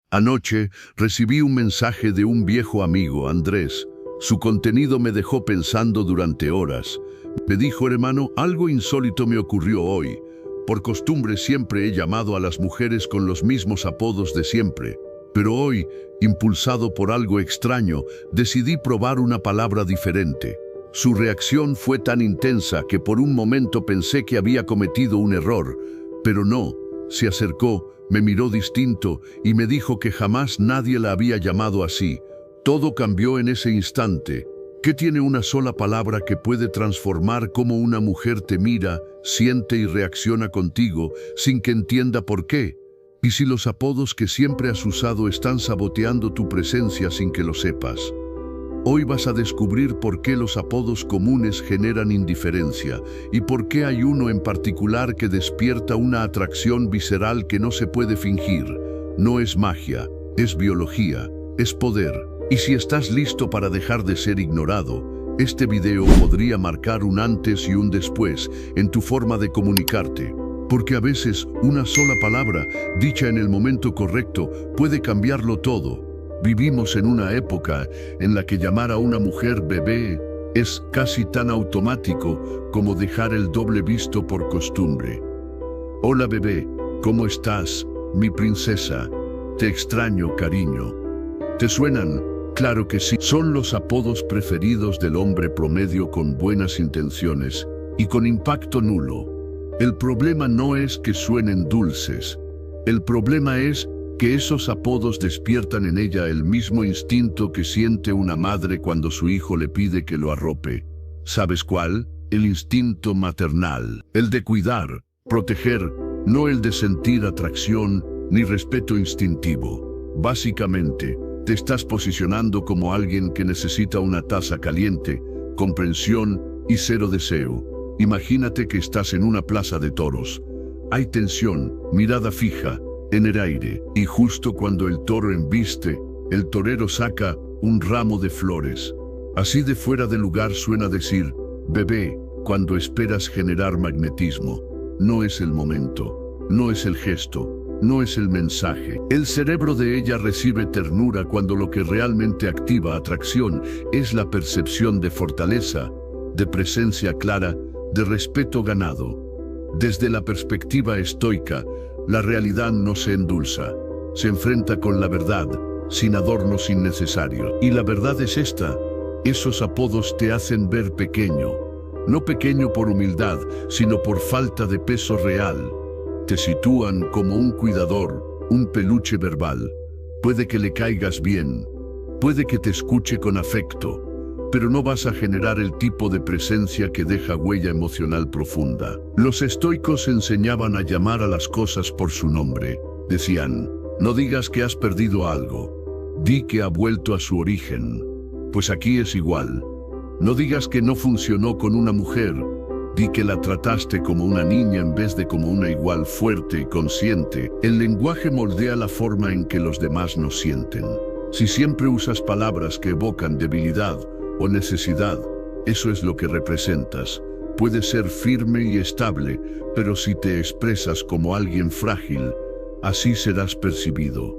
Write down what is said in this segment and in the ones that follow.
Anoche recibí un mensaje de un viejo amigo, Andrés. Su contenido me dejó pensando durante horas. Me dijo: hermano, algo insólito me ocurrió hoy. Por costumbre siempre he llamado a las mujeres con los mismos apodos de siempre. Pero hoy, impulsado por algo extraño, decidí probar una palabra diferente. Su reacción fue tan intensa que por un momento pensé que había cometido un error. Pero no, se acercó, me miró distinto y me dijo que jamás nadie la había llamado así. Todo cambió en ese instante. ¿Qué tiene una sola palabra que puede transformar cómo una mujer te mira, siente y reacciona contigo sin que entienda por qué? ¿Y si los apodos que siempre has usado están saboteando tu presencia sin que lo sepas? Hoy vas a descubrir por qué los apodos comunes generan indiferencia y por qué hay uno en particular que despierta una atracción visceral que no se puede fingir. No es magia, es biología, es poder. Y si estás listo para dejar de ser ignorado, este video podría marcar un antes y un después en tu forma de comunicarte. Porque a veces una sola palabra, dicha en el momento correcto, puede cambiarlo todo. Vivimos en una época en la que llamar a una mujer bebé es casi tan automático como dejar el doble visto por costumbre. Hola bebé, ¿cómo estás, mi princesa? Te extraño, cariño. ¿Te suenan? Claro que sí. Son los apodos preferidos del hombre promedio con buenas intenciones y con impacto nulo. El problema no es que suenen dulces. El problema es que esos apodos despiertan en ella el mismo instinto que siente una madre cuando su hijo le pide que lo arrope. ¿Sabes cuál? El instinto maternal. El de cuidar, proteger, no el de sentir atracción ni respeto instintivo. Básicamente, te estás posicionando como alguien que necesita una taza caliente, comprensión y cero deseo. Imagínate que estás en una plaza de toros. Hay tensión, mirada fija, en el aire, y justo cuando el toro embiste, el torero saca un ramo de flores. Así de fuera de lugar suena decir: bebé, cuando esperas generar magnetismo. No es el momento, no es el gesto, no es el mensaje. El cerebro de ella recibe ternura cuando lo que realmente activa atracción es la percepción de fortaleza, de presencia clara, de respeto ganado. Desde la perspectiva estoica, la realidad no se endulza, se enfrenta con la verdad, sin adornos innecesarios. Y la verdad es esta: esos apodos te hacen ver pequeño. No pequeño por humildad, sino por falta de peso real. Te sitúan como un cuidador, un peluche verbal. Puede que le caigas bien, puede que te escuche con afecto, pero no vas a generar el tipo de presencia que deja huella emocional profunda. Los estoicos enseñaban a llamar a las cosas por su nombre. Decían: no digas que has perdido algo, di que ha vuelto a su origen. Pues aquí es igual. No digas que no funcionó con una mujer, di que la trataste como una niña en vez de como una igual fuerte y consciente. El lenguaje moldea la forma en que los demás nos sienten. Si siempre usas palabras que evocan debilidad o necesidad, eso es lo que representas. Puedes ser firme y estable, pero si te expresas como alguien frágil, así serás percibido.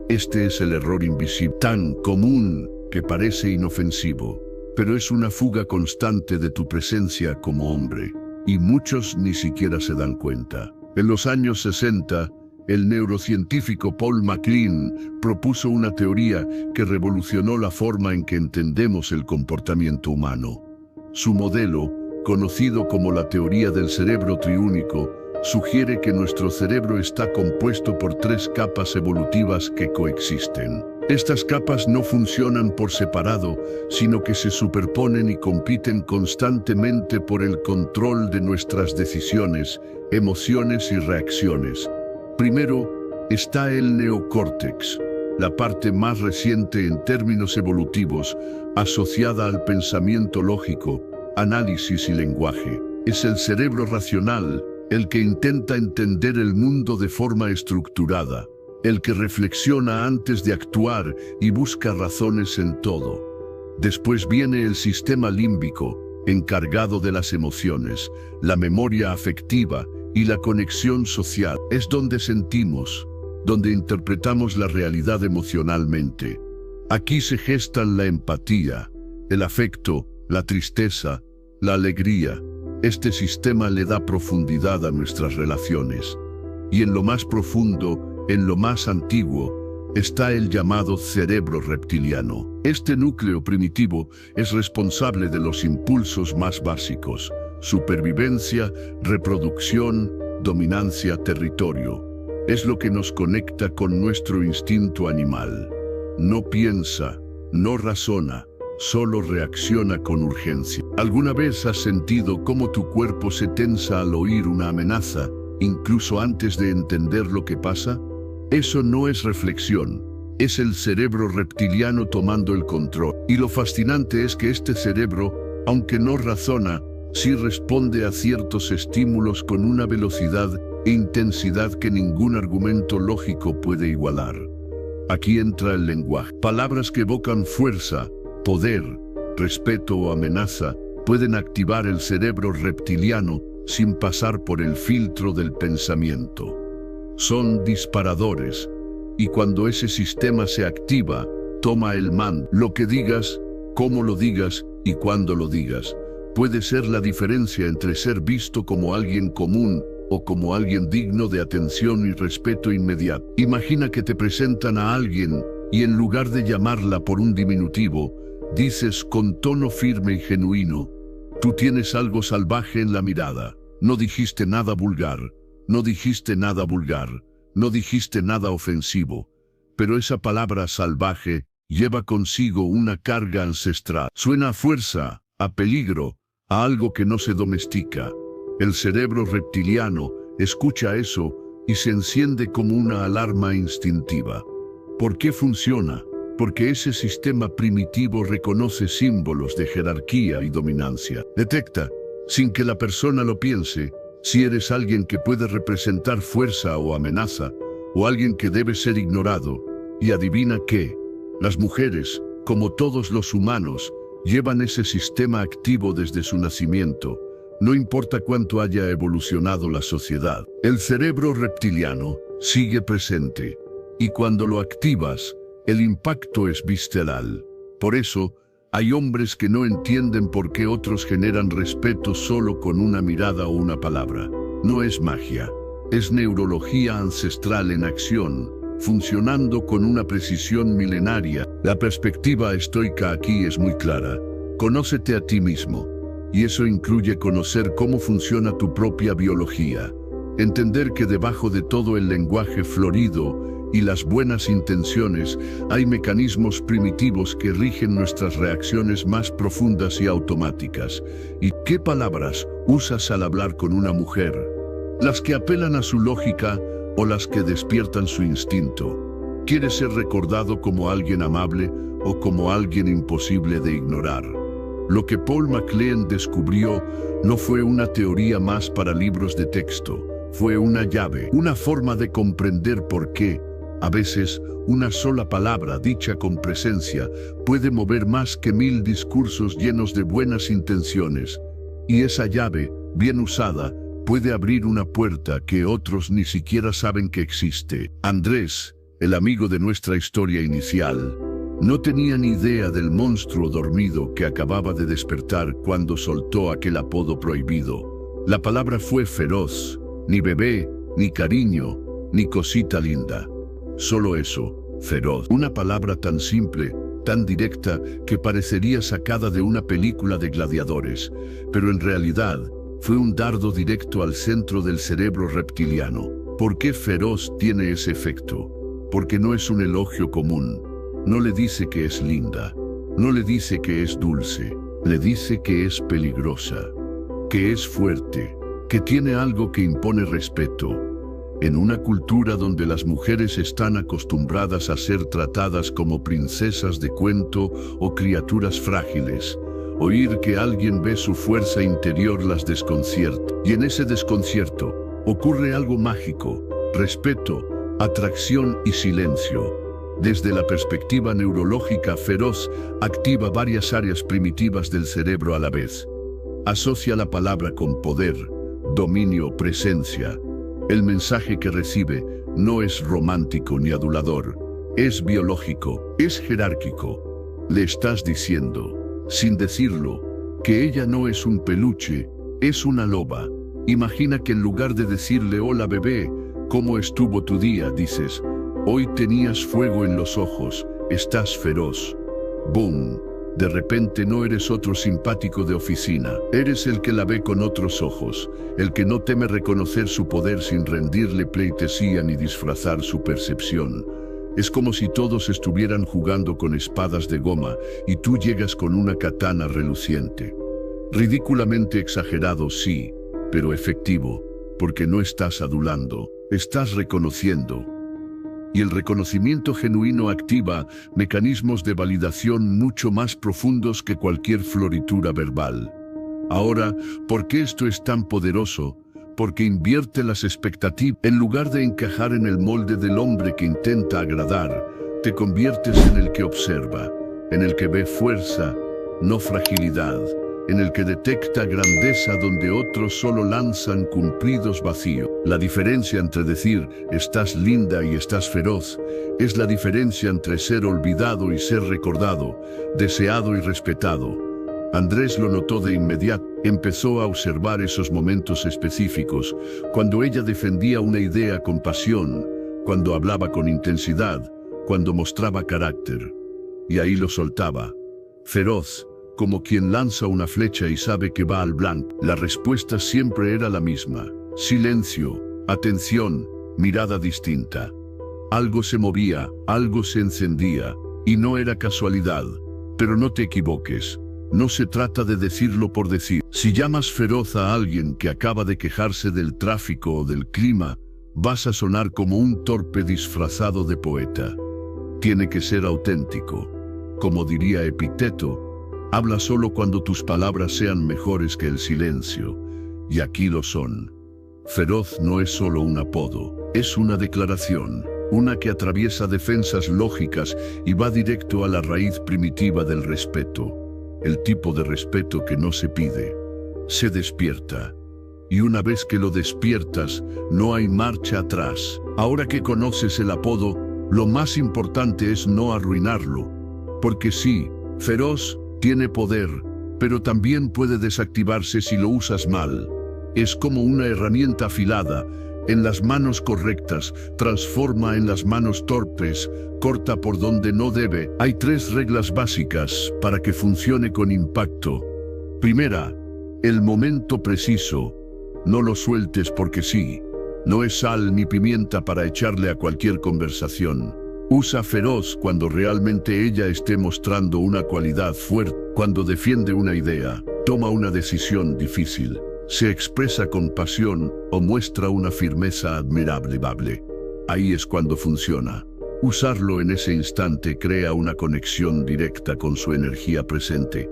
Este es el error invisible, tan común que parece inofensivo, pero es una fuga constante de tu presencia como hombre, y muchos ni siquiera se dan cuenta. En los años 60, el neurocientífico Paul MacLean propuso una teoría que revolucionó la forma en que entendemos el comportamiento humano. Su modelo, conocido como la teoría del cerebro triúnico, sugiere que nuestro cerebro está compuesto por 3 capas evolutivas que coexisten. Estas capas no funcionan por separado, sino que se superponen y compiten constantemente por el control de nuestras decisiones, emociones y reacciones. Primero está el neocórtex, la parte más reciente en términos evolutivos, asociada al pensamiento lógico, análisis y lenguaje. Es el cerebro racional, el que intenta entender el mundo de forma estructurada, el que reflexiona antes de actuar y busca razones en todo. Después viene el sistema límbico, encargado de las emociones, la memoria afectiva y la conexión social. Es donde sentimos, donde interpretamos la realidad emocionalmente. Aquí se gestan la empatía, el afecto, la tristeza, la alegría. Este sistema le da profundidad a nuestras relaciones. Y en lo más profundo, en lo más antiguo, está el llamado cerebro reptiliano. Este núcleo primitivo es responsable de los impulsos más básicos: supervivencia, reproducción, dominancia, territorio. Es lo que nos conecta con nuestro instinto animal. No piensa, no razona, solo reacciona con urgencia. ¿Alguna vez has sentido cómo tu cuerpo se tensa al oír una amenaza, incluso antes de entender lo que pasa? Eso no es reflexión, es el cerebro reptiliano tomando el control. Y lo fascinante es que este cerebro, aunque no razona, sí responde a ciertos estímulos con una velocidad e intensidad que ningún argumento lógico puede igualar. Aquí entra el lenguaje. Palabras que evocan fuerza, poder, respeto o amenaza pueden activar el cerebro reptiliano sin pasar por el filtro del pensamiento. Son disparadores, y cuando ese sistema se activa, toma el mando. Lo que digas, cómo lo digas y cuándo lo digas, puede ser la diferencia entre ser visto como alguien común o como alguien digno de atención y respeto inmediato. Imagina que te presentan a alguien y en lugar de llamarla por un diminutivo, dices con tono firme y genuino: tú tienes algo salvaje en la mirada. No dijiste nada vulgar, no dijiste nada vulgar, no dijiste nada ofensivo, pero esa palabra salvaje lleva consigo una carga ancestral. Suena a fuerza, a peligro, a algo que no se domestica. El cerebro reptiliano escucha eso y se enciende como una alarma instintiva. ¿Por qué funciona? Porque ese sistema primitivo reconoce símbolos de jerarquía y dominancia. Detecta, sin que la persona lo piense, si eres alguien que puede representar fuerza o amenaza, o alguien que debe ser ignorado. Y adivina qué, las mujeres, como todos los humanos, llevan ese sistema activo desde su nacimiento. No importa cuánto haya evolucionado la sociedad, el cerebro reptiliano sigue presente. Y cuando lo activas, el impacto es visceral. Por eso, hay hombres que no entienden por qué otros generan respeto solo con una mirada o una palabra. No es magia, es neurología ancestral en acción, funcionando con una precisión milenaria. La perspectiva estoica aquí es muy clara. Conócete a ti mismo. Y eso incluye conocer cómo funciona tu propia biología. Entender que debajo de todo el lenguaje florido y las buenas intenciones hay mecanismos primitivos que rigen nuestras reacciones más profundas y automáticas. ¿Y qué palabras usas al hablar con una mujer? ¿Las que apelan a su lógica o las que despiertan su instinto? ¿Quieres ser recordado como alguien amable o como alguien imposible de ignorar? Lo que Paul MacLean descubrió no fue una teoría más para libros de texto, fue una llave, una forma de comprender por qué, a veces, una sola palabra dicha con presencia puede mover más que 1000 discursos llenos de buenas intenciones. Y esa llave, bien usada, puede abrir una puerta que otros ni siquiera saben que existe. Andrés, el amigo de nuestra historia inicial, no tenía ni idea del monstruo dormido que acababa de despertar cuando soltó aquel apodo prohibido. La palabra fue feroz, ni bebé, ni cariño, ni cosita linda. Solo eso, feroz. Una palabra tan simple, tan directa, que parecería sacada de una película de gladiadores, pero en realidad fue un dardo directo al centro del cerebro reptiliano. ¿Por qué feroz tiene ese efecto? Porque no es un elogio común. No le dice que es linda, no le dice que es dulce, le dice que es peligrosa, que es fuerte, que tiene algo que impone respeto. En una cultura donde las mujeres están acostumbradas a ser tratadas como princesas de cuento o criaturas frágiles, oír que alguien ve su fuerza interior las desconcierta. Y en ese desconcierto ocurre algo mágico: respeto, atracción y silencio. Desde la perspectiva neurológica, feroz activa varias áreas primitivas del cerebro a la vez. Asocia la palabra con poder, dominio, presencia. El mensaje que recibe: no es romántico ni adulador, es biológico, es jerárquico. Le estás diciendo, sin decirlo, que ella no es un peluche, es una loba. Imagina que en lugar de decirle hola bebé, ¿cómo estuvo tu día?, dices, hoy tenías fuego en los ojos, estás feroz. ¡Boom! De repente no eres otro simpático de oficina, eres el que la ve con otros ojos, el que no teme reconocer su poder sin rendirle pleitesía ni disfrazar su percepción. Es como si todos estuvieran jugando con espadas de goma y tú llegas con una katana reluciente. Ridículamente exagerado, sí, pero efectivo, porque no estás adulando, estás reconociendo. Y el reconocimiento genuino activa mecanismos de validación mucho más profundos que cualquier floritura verbal. Ahora, ¿por qué esto es tan poderoso? Porque invierte las expectativas. En lugar de encajar en el molde del hombre que intenta agradar, te conviertes en el que observa, en el que ve fuerza, no fragilidad, en el que detecta grandeza donde otros solo lanzan cumplidos vacíos. La diferencia entre decir, estás linda y estás feroz, es la diferencia entre ser olvidado y ser recordado, deseado y respetado. Andrés lo notó de inmediato, empezó a observar esos momentos específicos, cuando ella defendía una idea con pasión, cuando hablaba con intensidad, cuando mostraba carácter. Y ahí lo soltaba, feroz, como quien lanza una flecha y sabe que va al blanco. La respuesta siempre era la misma. Silencio, atención, mirada distinta. Algo se movía, algo se encendía, y no era casualidad. Pero no te equivoques, no se trata de decirlo por decir. Si llamas feroz a alguien que acaba de quejarse del tráfico o del clima, vas a sonar como un torpe disfrazado de poeta. Tiene que ser auténtico. Como diría Epicteto, habla solo cuando tus palabras sean mejores que el silencio, y aquí lo son. Feroz no es solo un apodo, es una declaración, una que atraviesa defensas lógicas y va directo a la raíz primitiva del respeto, el tipo de respeto que no se pide, se despierta. Y una vez que lo despiertas, no hay marcha atrás. Ahora que conoces el apodo, lo más importante es no arruinarlo, porque sí, feroz tiene poder, pero también puede desactivarse si lo usas mal. Es como una herramienta afilada, en las manos correctas, transforma en las manos torpes, corta por donde no debe. Hay 3 reglas básicas para que funcione con impacto. Primera, el momento preciso. No lo sueltes porque sí. No es sal ni pimienta para echarle a cualquier conversación. Usa feroz cuando realmente ella esté mostrando una cualidad fuerte, cuando defiende una idea, toma una decisión difícil, se expresa con pasión o muestra una firmeza admirable. Ahí es cuando funciona. Usarlo en ese instante crea una conexión directa con su energía presente.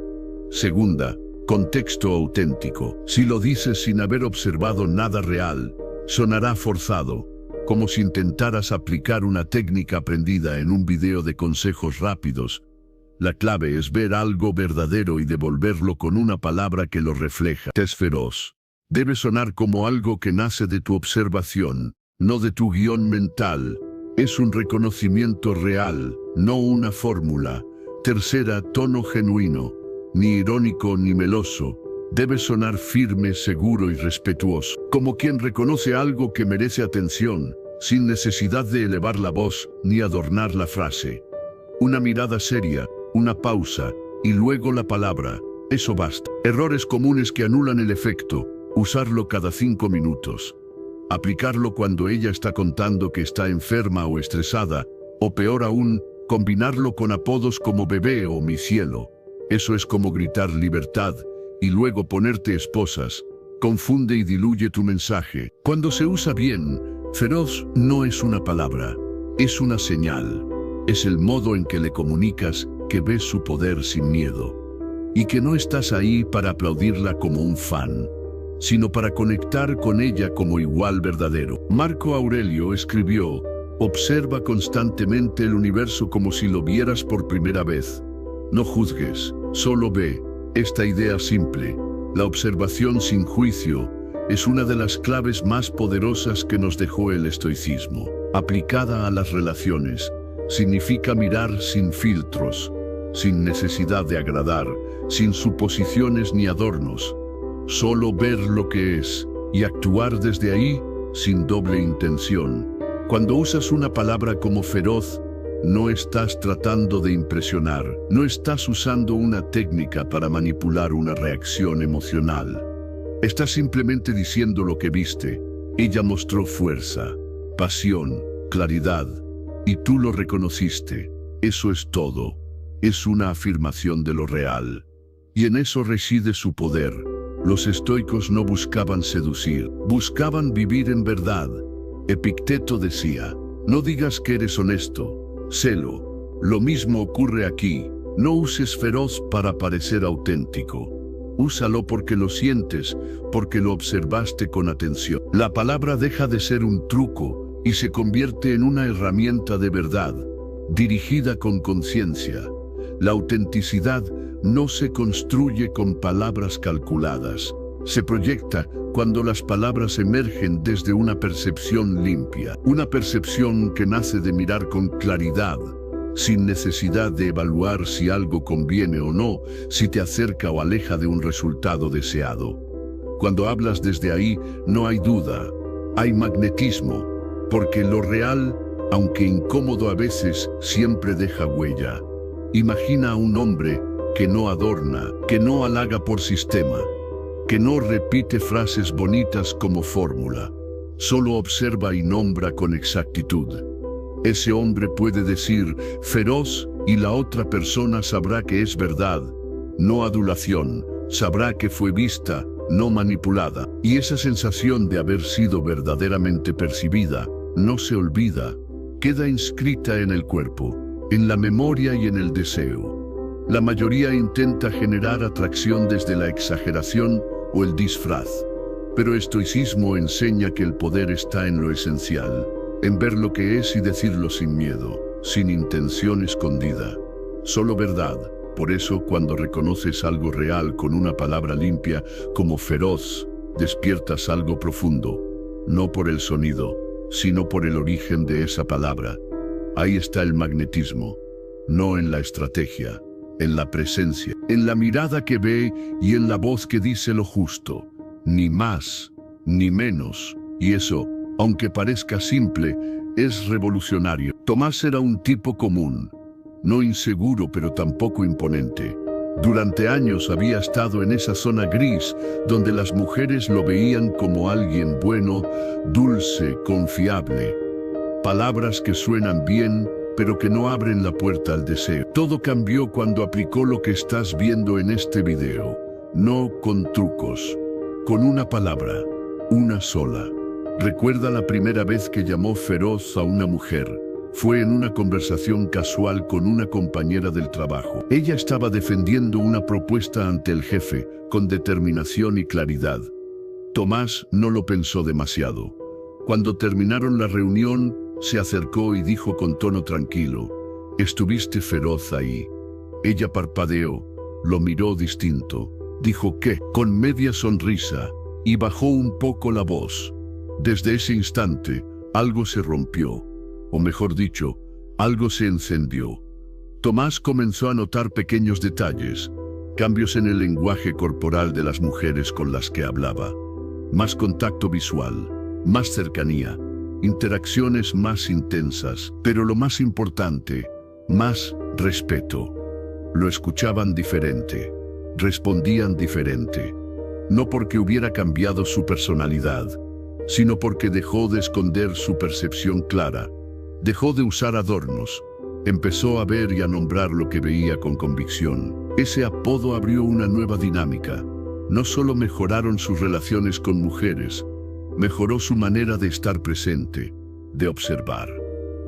Segunda, contexto auténtico. Si lo dices sin haber observado nada real, sonará forzado, como si intentaras aplicar una técnica aprendida en un video de consejos rápidos. La clave es ver algo verdadero y devolverlo con una palabra que lo refleja. Es feroz. Debe sonar como algo que nace de tu observación, no de tu guión mental. Es un reconocimiento real, no una fórmula. Tercera, tono genuino, ni irónico ni meloso. Debe sonar firme, seguro y respetuoso, como quien reconoce algo que merece atención, sin necesidad de elevar la voz ni adornar la frase. Una mirada seria, una pausa, y luego la palabra. Eso basta. Errores comunes que anulan el efecto. Usarlo cada 5 minutos. Aplicarlo cuando ella está contando que está enferma o estresada, o peor aún, combinarlo con apodos como bebé o mi cielo. Eso es como gritar libertad, y luego ponerte esposas. Confunde y diluye tu mensaje. Cuando se usa bien, feroz no es una palabra, es una señal. Es el modo en que le comunicas que ves su poder sin miedo. Y que no estás ahí para aplaudirla como un fan, sino para conectar con ella como igual verdadero. Marco Aurelio escribió, observa constantemente el universo como si lo vieras por primera vez. No juzgues, solo ve. Esta idea simple, la observación sin juicio, es una de las claves más poderosas que nos dejó el estoicismo. aplicada a las relaciones, significa mirar sin filtros, sin necesidad de agradar, sin suposiciones ni adornos, solo ver lo que es y actuar desde ahí sin doble intención. Cuando usas una palabra como feroz, no estás tratando de impresionar, no estás usando una técnica para manipular una reacción emocional. Estás simplemente diciendo lo que viste. Ella mostró fuerza, pasión, claridad, y tú lo reconociste. Eso es todo. Es una afirmación de lo real. Y en eso reside su poder. Los estoicos no buscaban seducir, buscaban vivir en verdad. Epicteto decía, no digas que eres honesto, sélo. Lo mismo ocurre aquí. No uses feroz para parecer auténtico. Úsalo porque lo sientes, porque lo observaste con atención. La palabra deja de ser un truco y se convierte en una herramienta de verdad, dirigida con conciencia. La autenticidad no se construye con palabras calculadas. Se proyecta cuando las palabras emergen desde una percepción limpia, una percepción que nace de mirar con claridad, sin necesidad de evaluar si algo conviene o no, si te acerca o aleja de un resultado deseado. Cuando hablas desde ahí, no hay duda, hay magnetismo, porque lo real, aunque incómodo a veces, siempre deja huella. Imagina a un hombre que no adorna, que no halaga por sistema, que no repite frases bonitas como fórmula, solo observa y nombra con exactitud. Ese hombre puede decir feroz y la otra persona sabrá que es verdad, no adulación, sabrá que fue vista, no manipulada. Y esa sensación de haber sido verdaderamente percibida no se olvida, queda inscrita en el cuerpo, en la memoria y en el deseo. La mayoría intenta generar atracción desde la exageración o el disfraz, pero estoicismo enseña que el poder está en lo esencial, en ver lo que es y decirlo sin miedo, sin intención escondida, solo verdad. Por eso, cuando reconoces algo real con una palabra limpia, como feroz, despiertas algo profundo, no por el sonido, sino por el origen de esa palabra. Ahí está el magnetismo, no en la estrategia, en la presencia, en la mirada que ve y en la voz que dice lo justo, ni más, ni menos. Y eso, aunque parezca simple, es revolucionario. Tomás era un tipo común, no inseguro pero tampoco imponente. Durante años había estado en esa zona gris, donde las mujeres lo veían como alguien bueno, dulce, confiable. Palabras que suenan bien, pero que no abren la puerta al deseo. Todo cambió cuando aplicó lo que estás viendo en este video. No con trucos, con una palabra, una sola. Recuerda la primera vez que llamó feroz a una mujer. Fue en una conversación casual con una compañera del trabajo. Ella estaba defendiendo una propuesta ante el jefe, con determinación y claridad. Tomás no lo pensó demasiado. Cuando terminaron la reunión, se acercó y dijo con tono tranquilo, «Estuviste feroz ahí». Ella parpadeó, lo miró distinto. Dijo «¿Qué?», con media sonrisa, y bajó un poco la voz. Desde ese instante, algo se rompió, o mejor dicho, algo se encendió. Tomás comenzó a notar pequeños detalles, cambios en el lenguaje corporal de las mujeres con las que hablaba. Más contacto visual, más cercanía, interacciones más intensas, pero lo más importante, más respeto. Lo escuchaban diferente, respondían diferente, no porque hubiera cambiado su personalidad, sino porque dejó de esconder su percepción clara, dejó de usar adornos, empezó a ver y a nombrar lo que veía con convicción. Ese apodo abrió una nueva dinámica. No solo mejoraron sus relaciones con mujeres, mejoró su manera de estar presente, de observar,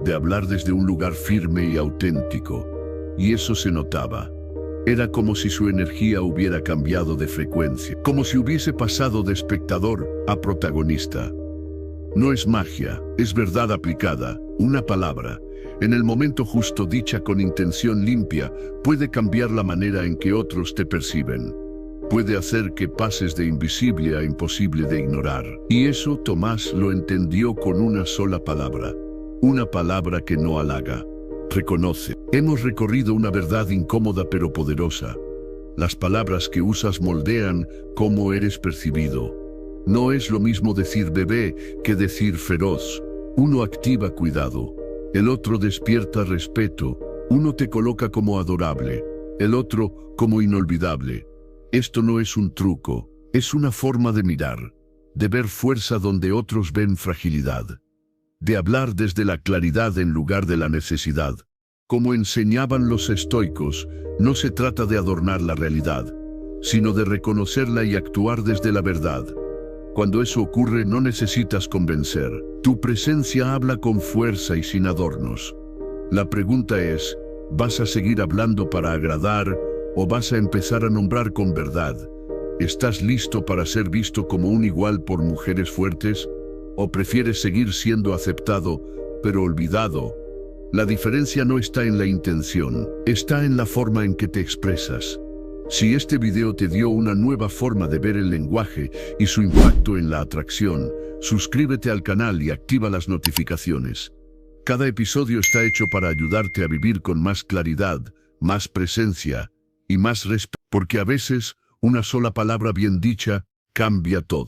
de hablar desde un lugar firme y auténtico. Y eso se notaba. Era como si su energía hubiera cambiado de frecuencia, como si hubiese pasado de espectador a protagonista. No es magia, es verdad aplicada, una palabra, en el momento justo dicha con intención limpia, puede cambiar la manera en que otros te perciben. Puede hacer que pases de invisible a imposible de ignorar. Y eso Tomás lo entendió con una sola palabra: Una palabra que no halaga. Reconoce. Hemos recorrido una verdad incómoda pero poderosa. Las palabras que usas moldean cómo eres percibido. No es lo mismo decir bebé que decir feroz. Uno activa cuidado, el otro despierta respeto. Uno te coloca como adorable, el otro como inolvidable. Esto no es un truco, es una forma de mirar, de ver fuerza donde otros ven fragilidad, de hablar desde la claridad en lugar de la necesidad. Como enseñaban los estoicos, no se trata de adornar la realidad, sino de reconocerla y actuar desde la verdad. Cuando eso ocurre, no necesitas convencer. Tu presencia habla con fuerza y sin adornos. La pregunta es, ¿vas a seguir hablando para agradar o vas a empezar a nombrar con verdad? ¿Estás listo para ser visto como un igual por mujeres fuertes? ¿O prefieres seguir siendo aceptado, pero olvidado? La diferencia no está en la intención, está en la forma en que te expresas. Si este video te dio una nueva forma de ver el lenguaje y su impacto en la atracción, suscríbete al canal y activa las notificaciones. Cada episodio está hecho para ayudarte a vivir con más claridad, más presencia y más respeto, porque a veces una sola palabra bien dicha cambia todo.